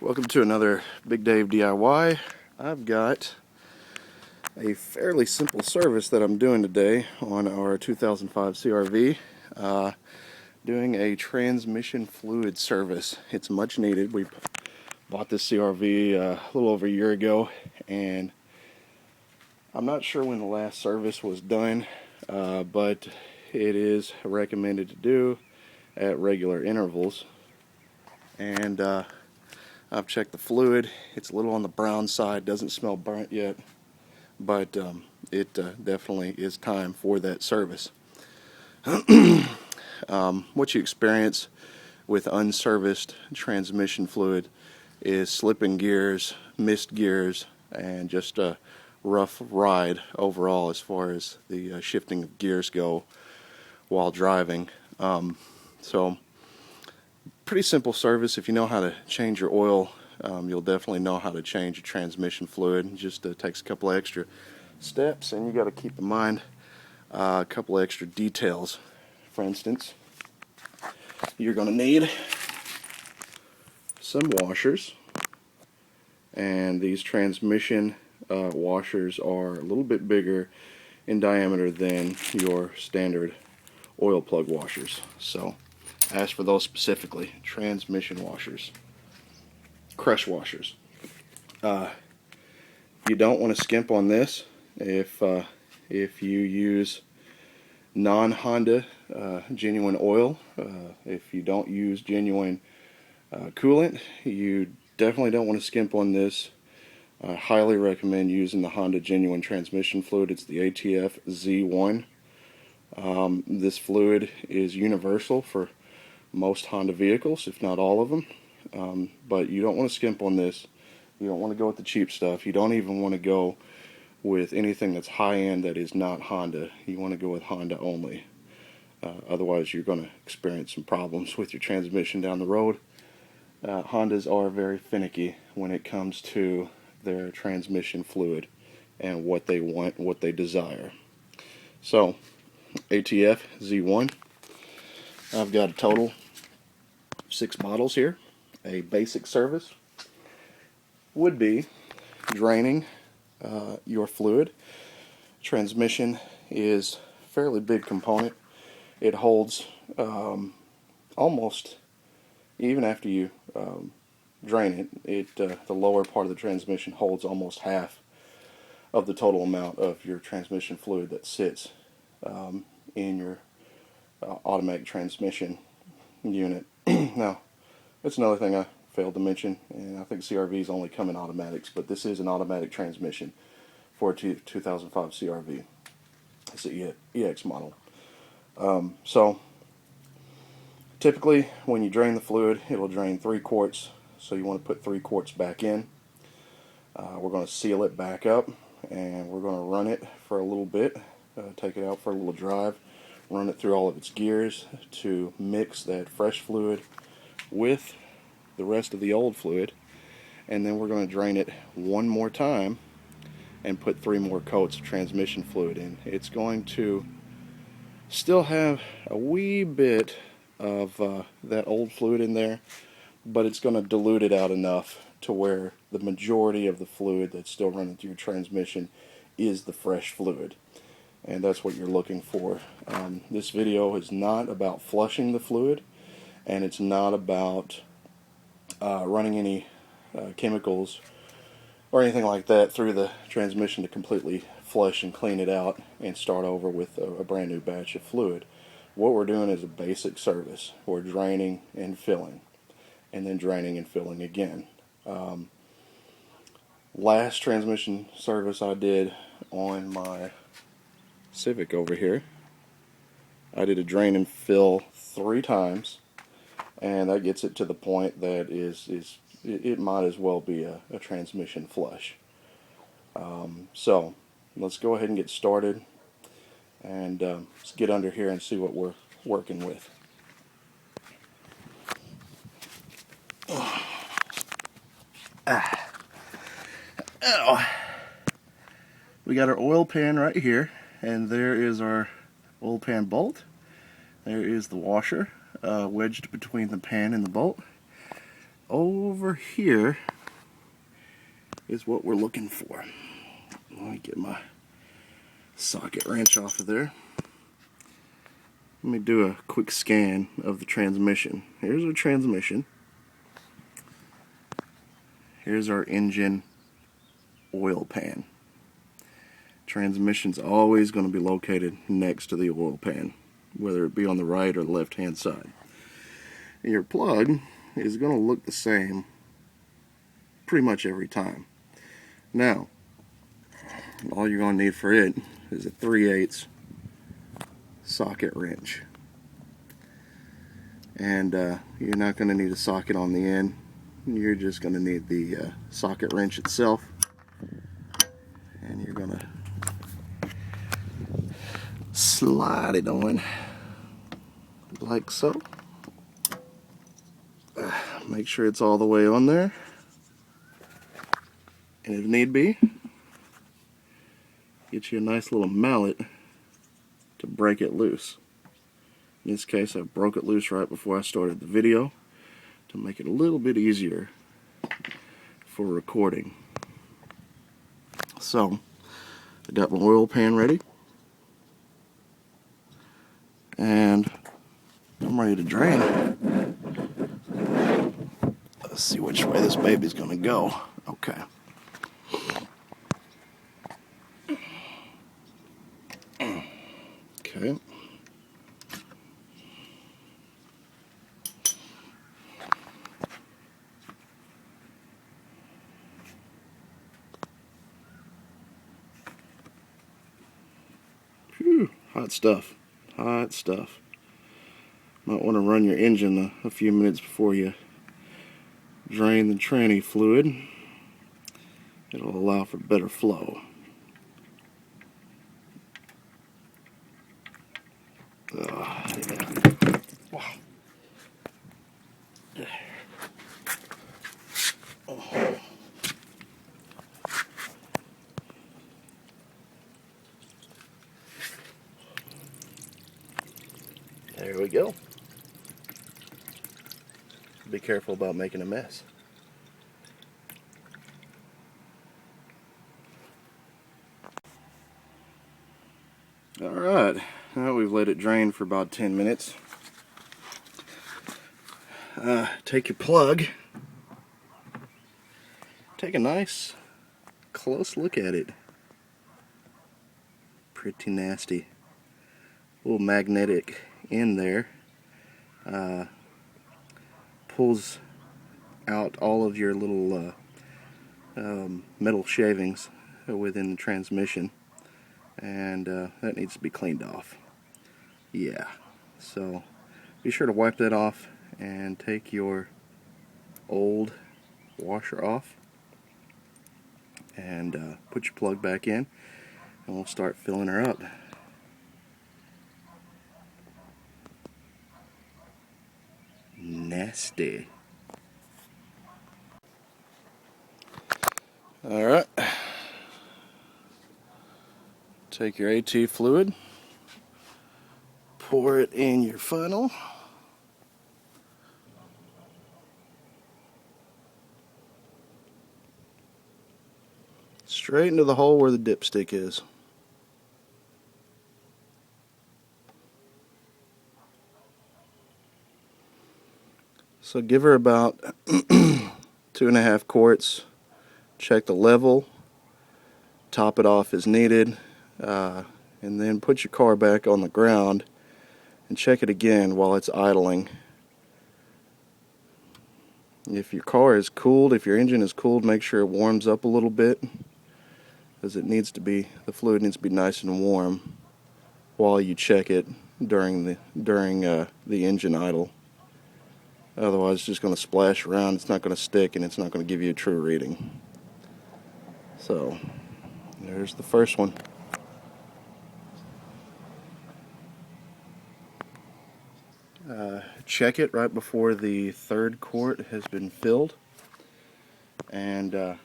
Welcome to another Big Dave DIY. I've got a fairly simple service that I'm doing today on our 2005 CRV. Doing a transmission fluid service. It's much needed. We bought this CRV a little over a year ago, and I'm not sure when the last service was done, but it is recommended to do at regular intervals. And I've checked the fluid. It's a little on the brown side, doesn't smell burnt yet, but it definitely is time for that service. What you experience with unserviced transmission fluid is slipping gears, missed gears, and just a rough ride overall as far as the shifting of gears go while driving. So pretty simple service. If you know how to change your oil, you'll definitely know how to change your transmission fluid. It just takes a couple of extra steps, and you got to keep in mind a couple of extra details. For instance, you're going to need some washers, and these transmission washers are a little bit bigger in diameter than your standard oil plug washers. So ask for those specifically. Transmission washers, crush washers. You don't want to skimp on this. If you use non-Honda genuine oil, if you don't use genuine coolant, you definitely don't want to skimp on this. I highly recommend using the Honda genuine transmission fluid. It's the ATF Z1. This fluid is universal for most Honda vehicles, if not all of them, but you don't want to skimp on this. You don't want to go with the cheap stuff. You don't even want to go with anything that's high-end that is not Honda. You want to go with Honda only. Otherwise you're going to experience some problems with your transmission down the road. Hondas are very finicky when it comes to their transmission fluid and what they want, what they desire. So ATF Z1. I've got a total 6 bottles here. A basic service would be draining your fluid. Transmission is a fairly big component. It holds almost, even after you drain it, the lower part of the transmission holds almost half of the total amount of your transmission fluid that sits in your automatic transmission unit. Now, that's another thing I failed to mention, and I think CRVs only come in automatics, but this is an automatic transmission for a 2005 CRV. It's the EX model. So typically when you drain the fluid, it'll drain 3 quarts, so you want to put 3 quarts back in. We're going to seal it back up, and we're going to run it for a little bit, take it out for a little drive, run it through all of its gears to mix that fresh fluid with the rest of the old fluid, and then we're going to drain it one more time and put 3 more coats of transmission fluid in. It's going to still have a wee bit of that old fluid in there, but it's going to dilute it out enough to where the majority of the fluid that's still running through your transmission is the fresh fluid, and that's what you're looking for. This video is not about flushing the fluid, and it's not about running any chemicals or anything like that through the transmission to completely flush and clean it out and start over with a brand new batch of fluid. What we're doing is a basic service. We're draining and filling, and then draining and filling again. Last transmission service I did on my Civic over here, I did a drain and fill 3 times, and that gets it to the point that it might as well be a transmission flush. So let's go ahead and get started, and let's get under here and see what we're working with. We got our oil pan right here, and there is our oil pan bolt. There is the washer wedged between the pan and the bolt. over here is what we're looking for. Let me get my socket wrench off of there. Let me do a quick scan of the transmission. Here's our transmission. Here's our engine oil pan. Transmission's always going to be located next to the oil pan, whether it be on the right or the left hand side. And your plug is going to look the same pretty much every time. Now, all you're going to need for it is a 3/8 socket wrench. And you're not going to need a socket on the end. You're just going to need the socket wrench itself. And you're going to slide it on like so. Make sure it's all the way on there. And if need be, get you a nice little mallet to break it loose. In this case, I broke it loose right before I started the video to make it a little bit easier for recording. So, I got my oil pan ready, and I'm ready to drain. Let's see which way this baby's gonna go. Okay. Okay. Whew, hot stuff. Hot stuff. Might want to run your engine a few minutes before you drain the tranny fluid. It'll allow for better flow. Yeah. Wow. Oh. There we go. Be careful about making a mess. Alright, now we've let it drain for about 10 minutes. Take your plug, take a nice close look at it. Pretty nasty. Little magnetic end there. Pulls out all of your little metal shavings within the transmission, and that needs to be cleaned off. Yeah, so be sure to wipe that off and take your old washer off and put your plug back in, and we'll start filling her up. Nasty. Alright, take your AT fluid, pour it in your funnel, straight into the hole where the dipstick is. So give her about 2.5 quarts. Check the level, top it off as needed, and then put your car back on the ground and check it again while it's idling. If your car is cooled, if your engine is cooled, make sure it warms up a little bit, because it needs to be, the fluid needs to be nice and warm while you check it during the engine idle. Otherwise it's just going to splash around, it's not going to stick, and it's not going to give you a true reading. So there's the first one. Check it right before the 3rd quart has been filled, and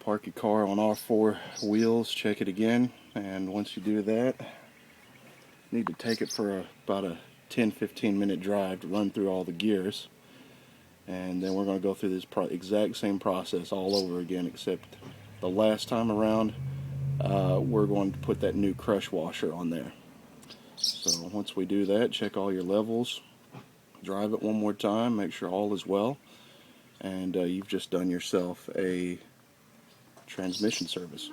park your car on all 4 wheels, check it again, and once you do that, you need to take it for about a 10-15 minute drive to run through all the gears, And then we're going to go through this exact same process all over again, except the last time around we're going to put that new crush washer on there. So once we do that, check all your levels, drive it one more time, make sure all is well, and you've just done yourself a transmission service.